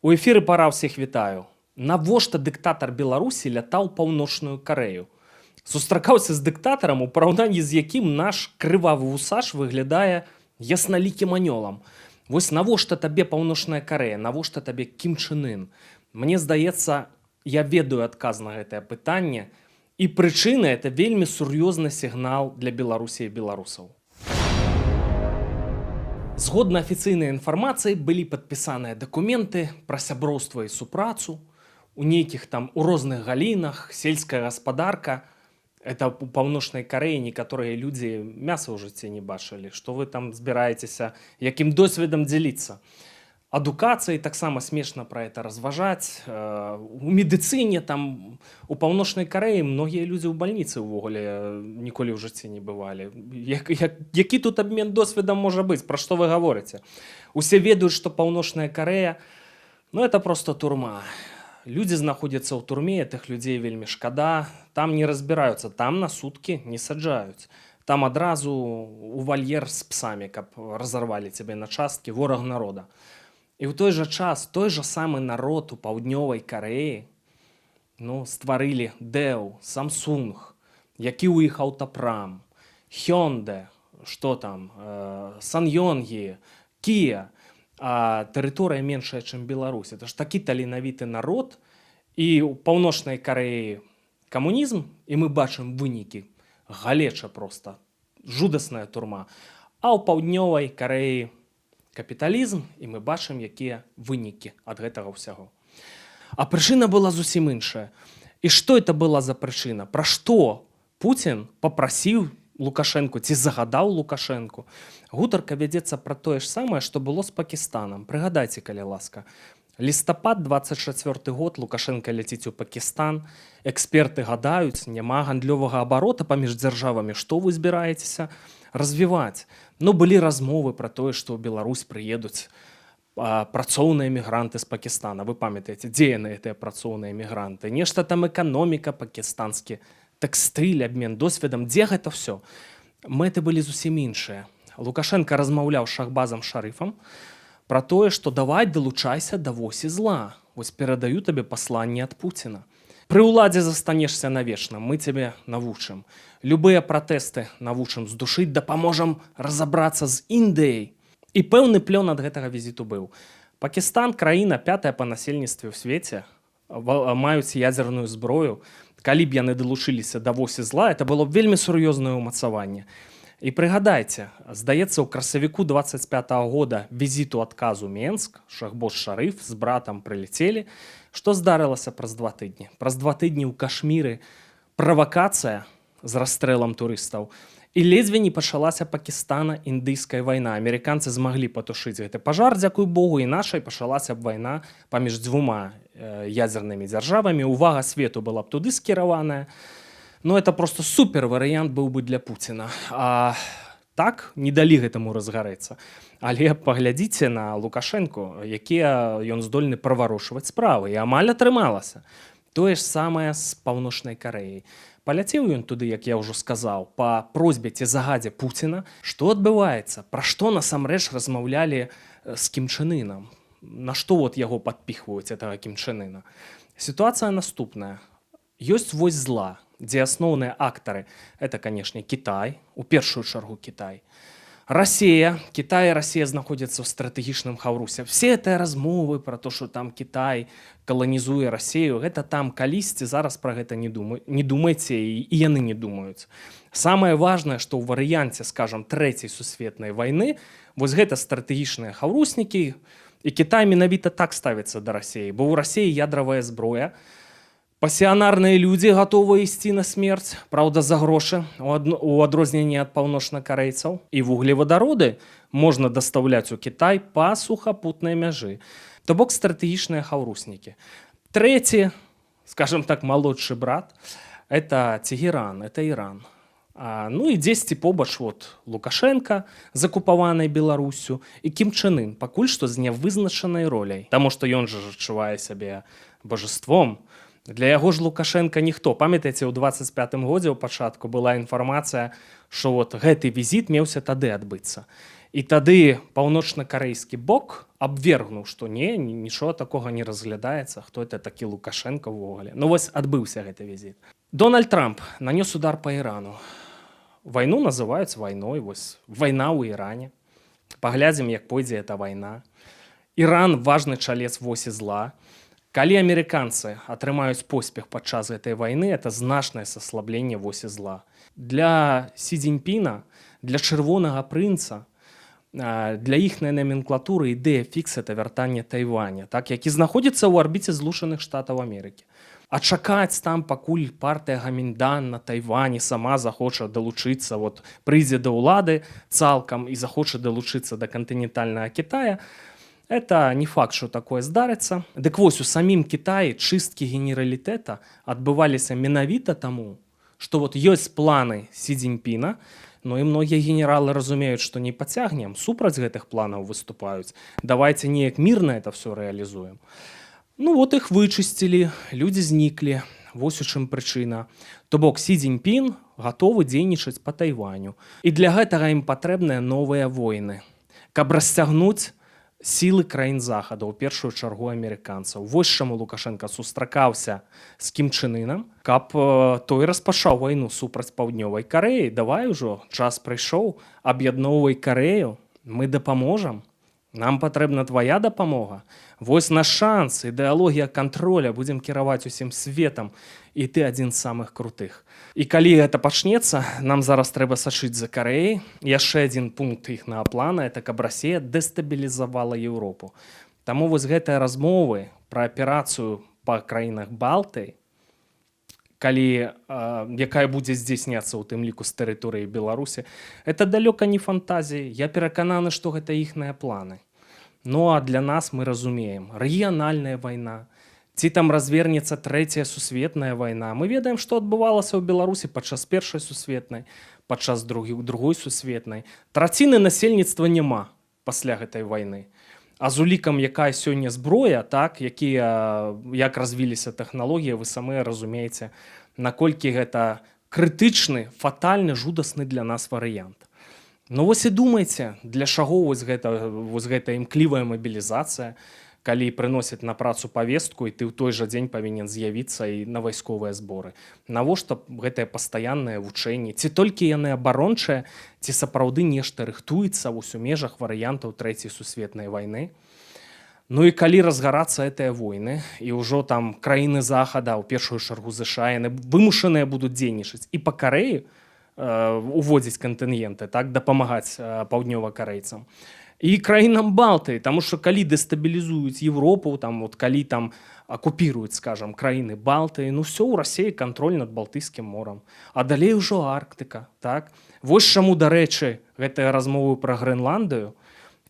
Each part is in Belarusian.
У эфіры пара ўсіх вітаю. Навошта дыктатар Беларусі лятаў паўночную Карэю? Сустракаўся з дыктатарам, у параўнанні з якім наш крывавы вусаш выглядае ясналікім анёлам. Вось навошта табе паўночная Карэя, навошта табе Кім Чен Ын? Мне здаецца, я ведаю адказ на гэтае пытанне, і прычына — это вельмі сур'ёзны сігнал для Беларусі і беларусаў. Згодна афіцыйнай інфармацыі былі падпісаныя дакументы пра сяброўства і супрацу у нейкіх там у розных галінах, сельская гаспадарка. Это у паўночнай Карэі некаторыя людзі мяса ў жыцці не бачылі. Што вы там збіраецеся, якім досведам дзяліцца? Адукацыі таксама смешна пра это разважаць. У медыцыне там у паўночнай Карэі многія людзі ў бальніцы ўвогуле ніколі ў жыцці не бывалі. Які тут абмен досведам можа быць? Пра што вы гаворыце? Усе ведаюць, што паўночная Карэя это проста турма. Людзі знаходзяцца ў турме, тых людзей вельмі шкада. Там не разбіраюцца, там на суткі не саджаюць. Там адразу у вальер з псамі, каб разарвалі цябе на часткі, вораг народа. І ў той жа час той жа самы народ у паўднёвай Карэі стварылі Дэу, Самсунг, які ў іх аўтапрам, Хёндэ, што там, Саньёнгі, Кія, а тэрыторыя меншая, чым Беларусь. Это ж такі таленавіты народ, і ў паўночнай Карэі камунізм, і мы бачым вынікі, галеча проста, жудасная турма. А ў паўднёвай Карэі капіталізм, і мы бачым, якія вынікі ад гэтага ўсяго. А прычына была зусім іншая. І што это была за прычына? Пра што Пуцін папрасіў Лукашэнку ці загадаў Лукашэнку? Гутарка вядзецца пра тое ж самае, што было з Пакістанам. Прыгадайце, калі ласка. Лістапад 24 год, Лукашэнка ляціць у Пакістан. Эксперты гадаюць, няма гандлёвага абарота паміж дзяржавамі. Што вы збіраецеся развіваць? Былі размовы пра тое, што ў Беларусь прыедуць працоўныя мігранты з Пакістана. Вы памятаеце, дзе яны, гэтыя працоўныя мігранты? Нешта там эканоміка пакістанскі, тэкстыль, абмен досведам. Дзе гэта ўсё? Мэты былі зусім іншыя. Лукашенка размаўляў з Шахбазам Шарыфам пра тое, што давай далучайся да восі зла. Вось перадаю табе пасланне ад Пуціна. Пры ўладзе застанешся навечна, мы цябе навучым. Любыя пратэсты навучым здушыць, дапаможам разабрацца з Індыяй. І пэўны плён ад гэтага візіту быў. Пакістан, краіна 5-я па насельніцтве ў свеце, маюць ядзерную зброю. Калі б яны далучыліся да восі зла, это было б вельмі сур'ёзнае ўмацаванне. І прыгадайце, здаецца, у красавіку 25-го года візіту адказу Менск, Шахбоз Шарыф з братам прылецелі. Што здарылася праз 2 тыдні? Праз 2 тыдні ў Кашміры правакацыя з расстрэлам турыстаў. І ледзьве не пачалася Пакістана-індыйская вайна. Амерыканцы змаглі патушыць гэты пажар, дзякуй Богу, і нашай пачалася б вайна паміж дзвюма ядзернымі дзяржавамі. Увага свету была б туды скіраваная. Это просто супер варыянт быў бы для Пуціна. А так, не далі гэтаму разгарэцца. Але паглядзіце на Лукашэнку, якія ён здольны праварушваць справы. І амаль атрымалася. Тое ж самае з паўночнай Карэяй. Паляцеў ён туды, як я ўжо сказаў, па просьбе ці загадзе Пуціна. Што адбываецца? Пра што насамрэч размаўлялі з Кім Чен Ынам? На што яго падпіхваюць, гэтага Кім Чен Ына? Сітуацыя наступная. Ёсць вось зла, дзе асноўныя актары — это, канешне, Кітай, у першую чаргу Кітай. Расія, Кітай і Расія знаходзяцца ў стратэгічным хаўрусе. Все гэтыя размовы пра то, што там Кітай каланізуе Расію, гэта там калісьці, зараз пра гэта не думайце, і яны не думаюць. Самае важнае, што ў варыянце, скажам, Трэцяй сусветнай вайны, вось гэта стратэгічныя хаўруснікі, і Кітай менавіта так ставіцца да Расіі, бо ў Расіі ядравая зброя, пасіянарныя людзі гатовыя ісці на смерць, праўда, за грошы, у адрозненні ад паўночнакарэйцаў. І вуглевадароды можна дастаўляць у Кітай па сухапутнай мяжы. То бок стратэгічныя хаўруснікі. Трэці, скажем так, малодшы брат — это Цегеран, это Іран. І дзесьці побач Лукашэнка з акупаванай Беларусю і Кім Чен Ын, пакуль што з нявызначанай роляй. Таму што ён жа адчувае сябе божеством. Для яго ж Лукашенка ніхто. Памятаеце, у 25-м годзе ў пачатку была інфармацыя, што гэты візіт меўся тады адбыцца. І тады паўночна-карэйскі бок абвергнуў, што нічого такога не разглядаецца, хто это такі Лукашенко ўвогуле. Ну вось адбыўся гэты візіт. Дональд Трамп нанёс удар па Ірану. Вайну называюць вайной, вось вайна ў Іране. Паглядзім, як пойдзе эта вайна. Іран важны чалец восі зла. Калі амерыканцы атрымаюць поспех падчас гэтай вайны, это значнае саслабленне восі зла. Для Сі Цзіньпіна, для чырвонага прынца, для іхняй номенклатуры ідэя фікс это вяртанне Тайваня, так, які знаходзіцца ў арбіце Злучаных Штатаў Амерыкі. А чакаць там, пакуль партыя Гаміндан на Тайвані сама захоча далучыцца, вот, прыйдзе да ўлады цалкам і захоча далучыцца да кантынентальнага Кітая, это не факт, што такое здарыцца. Дык вось, у самім Кітаі чысткі генералітэта адбываліся менавіта таму, што вот ёсць планы Сі Цзіньпіна, но і многія генералы разумеюць, што не пацягнем, супраць гэтых планаў выступаюць. Давайце неяк мірна это все рэалізуем. Ну вот іх вычысцілі, людзі зніклі, вось у чым прычына. То бок Сі Цзіньпін гатовы дзейнічаць па Тайваню. І для гэтага ім патрэбныя новыя войны, каб расцягнуць сілы краін захаду, у першую чаргу амерыканцаў. Вось чаму Лукашенко сустракаўся з Кім Чен Ынам, каб той распачаў вайну супраць Паўднёвай Карэі. Давай ужо, час прыйшоў, аб'ядноўвай Карэю, мы дапаможам. Нам патрэбна твая дапамога. Вось наш шанс, ідэалогія кантроля, будзем кіраваць усім светам, і ты адзін з самых крутых. І калі гэта пачнецца, нам зараз трэба сачыць за Карэяй. Яшчэ адзін пункт іхнага плана, это каб Расія дэстабілізавала Еўропу. Таму вось гэтыя размовы пра аперацыю па краінах Балтыі, якая будзе здзейсняцца ў тым ліку з тэрыторыі Беларусі, это далёка не фантазіі. Я перакананы, што гэта іхныя планы. Ну а для нас мы разумеем, рэгіянальная вайна, ці там развернецца трэцяя сусветная вайна. Мы ведаем, што адбывалася ў Беларусі падчас першай сусветнай, падчас другой сусветнай. Траціны насельніцтва няма пасля гэтай вайны. А з улікам, якая сёння зброя, так, як развіліся тэхналогіі, вы самі разумееце, наколькі гэта крытычны, фатальны, жудасны для нас варыянт. Ну вось і думайце, для чаго вось гэта імклівая мабілізацыя, калі прыносяць на працу павестку, і ты ў той жа дзень павінен з'явіцца і на вайсковыя зборы. Навошта гэтае пастаяннае вучэнне? Ці толькі яны абарончыя, ці сапраўды нешта рыхтуецца ў межах варыянтаў трэцяй сусветнай вайны? Ну і калі разгарацца гэтыя войны, і ўжо там краіны захада, ў першую чаргу ЗША, яны вымушаныя будуць дзейнічаць і па Карэі, уводзіць кантынгенты, так, дапамагаць паўднёвакарэйцам. І краінам Балтыі, таму што калі дэстабілізуюць Европу, там, вот, калі там акупіруюць, скажам, краіны Балтыі, ну все, у Расіі кантроль над Балтыйскім морам. А далей ужо Арктыка, так? Вось чаму, дарэчы, гэтыя размовы пра Грэнландыю,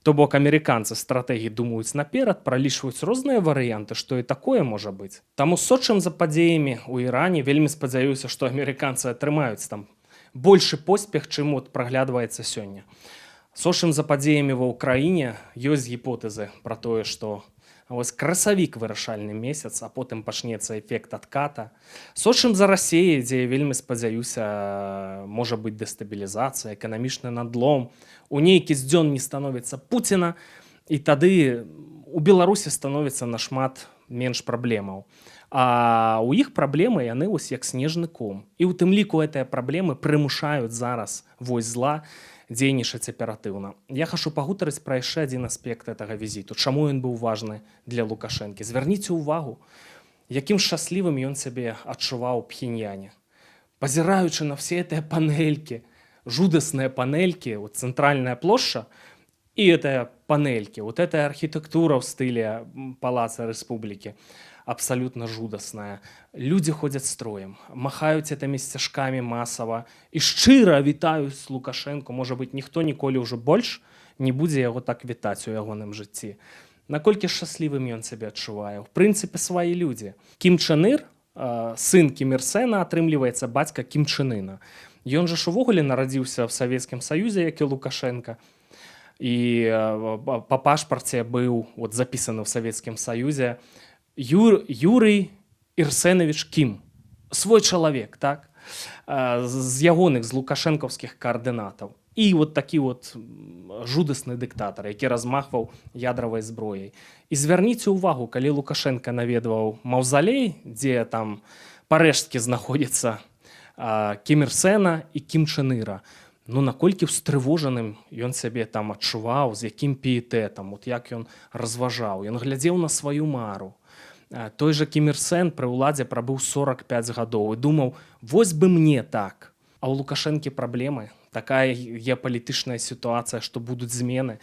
то бок амерыканцы стратэгіі думаюць наперад, пралічваюць розныя варыянты, што і такое можа быць. Таму сочым за падзеямі ў Іране, вельмі спадзяюся, што амерыканцы атрымаюць там большы поспех, чым от праглядваецца сёння. Сочым за падзеямі ва ўкраіне, ёсць гіпотэзы пра тое, што вось красавік вырашальны месяц, а потым пачнецца эфект адката. Сочым за Расіяй, дзе я вельмі спадзяюся, можа быць дэстабілізацыя, эканамічны надлом. У нейкі дзён не становіцца Пуціна, і тады у Беларусі становіцца нашмат менш праблемаў. А у іх праблемы яны вось як снежны ком. І ў тым ліку гэтыя праблемы прымушаюць зараз вось зла дзейнічаць аператыўна. Я хачу пагутарыць пра яшчэ адзін аспект гэтага візіту. Чаму ён быў важны для Лукашэнкі? Звярніце ўвагу, якім шчаслівым ён сябе адчуваў у Пхеньяне. Пазіраючы на все гэтыя панелькі, жудасныя панелькі, вот цэнтральная плошча, і гэтыя панелькі, вот гэтая архітэктура ў стылі Палаца Рэспублікі, абсолютно жудасная. Люди ходзяць строем, махаюць этымі сцяжкамі масава і шчыра вітаюць Лукашэнку. Можа быць, ніхто ніколі ўжо больш не будзе яго так вітаць у ягоным жыцці. Наколькі шчаслівым ён сябе адчувае? У прынцыпе, свае людзі. Кім Чен Ыр, сын Кім Ір Сэна, атрымліваецца бацька Кім Чен Ына. Ён жа ж увогуле нарадзіўся в Савецкім Саюзе, як і Лукашенко. І па пашпарце быў запісаны в Савецкім Саюзе Юрый Ірсэнович Кім. Свой чалавек, так? З ягоных, з лукашэнкаўскіх каардынатаў. і вот такі вот жудасны дыктатар, які размахваў ядравай зброяй. І звярніце ўвагу, калі Лукашенко наведваў маўзалей, дзе там па рэшткі знаходзіцца Кім Ір Сена і Кім Чен Іра, ну наколькі ўстрывожаным ён сябе там адчуваў, з якім піетэтам, от як ён разважаў, ён глядзеў на сваю мару. Той же Кім Ір Сен пры ўладзе прабыў 45 гадоў і думаў, вось бы мне так. А ў Лукашэнкі праблемы, такая геапалітычная сітуацыя, што будуць змены.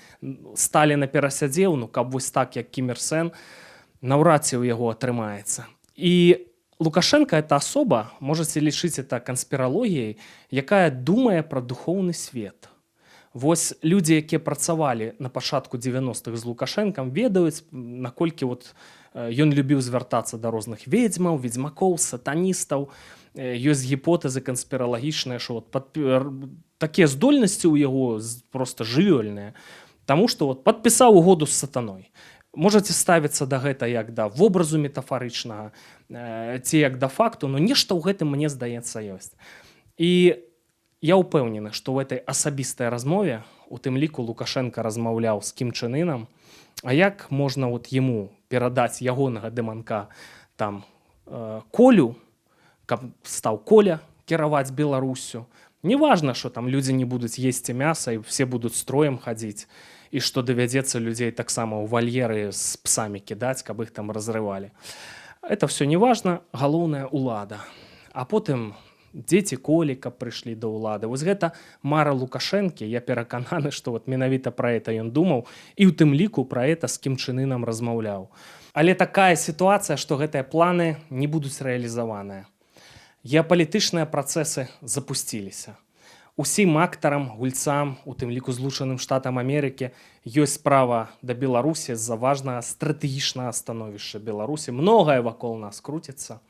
Сталіна перасядзеў, ну каб вось так, як Кім Ір Сен, наўрад ці ў яго атрымаецца. І Лукашенко – это особа, можете лічыць это канспіралогіяй, якая думае пра духоўны свет. Вось людзі, якія працавалі на пачатку 90-х з Лукашэнкам, ведаюць, наколькі вот ён любіў звяртацца да розных ведзьмаў, ведзьмакоў, сатаністаў. Ёсць гіпотэзы канспіралагічныя, што вот такія здольнасці ў яго просто жывёльныя, таму што вот падпісаў угоду з сатаной. Можаце ставіцца да гэта як да вобразу метафарычнага ці як да факту, но нешта ў гэтым, мне здаецца, ёсць. І я ўпэўнены, што ў этой асабістай размове, у тым ліку Лукашенко размаўляў з Кім Чен Ірам, а як можна вот яму перадаць ягонага дыманка там Колю, каб стаў Коля кіраваць Беларуссю. Не важна, што там людзі не будуць есці мяса і все будуць строем хадзіць, і што давядзецца людзей таксама ў вальеры з псамі кідаць, каб іх там разрывалі. Это все не важна, галоўная ўлада. А потым дзеці Колі, каб прыйшлі да ўлады. Вось гэта мара Лукашэнкі, я перакананы, што вот менавіта пра гэта ён думаў, і ў тым ліку пра гэта з Кім Чен Ірам размаўляў. Але такая сітуацыя, што гэтыя планы не будуць рэалізаваныя. Геапалітычныя працэсы запусціліся. Усім актарам, гульцам, у тым ліку Злучаным Штатам Амерыкі, ёсць справа да Беларусі з-за важнага стратэгічнага становішча Беларусі. Многае вакол нас круціцца.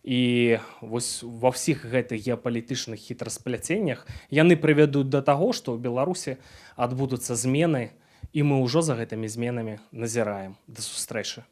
І вось ва ўсіх гэтых геапалітычных хітрасплятеннях яны прывядуць да таго, што ў Беларусі адбудуцца змены, і мы ўжо за гэтымі зменамі назіраем. Да сустрэчы.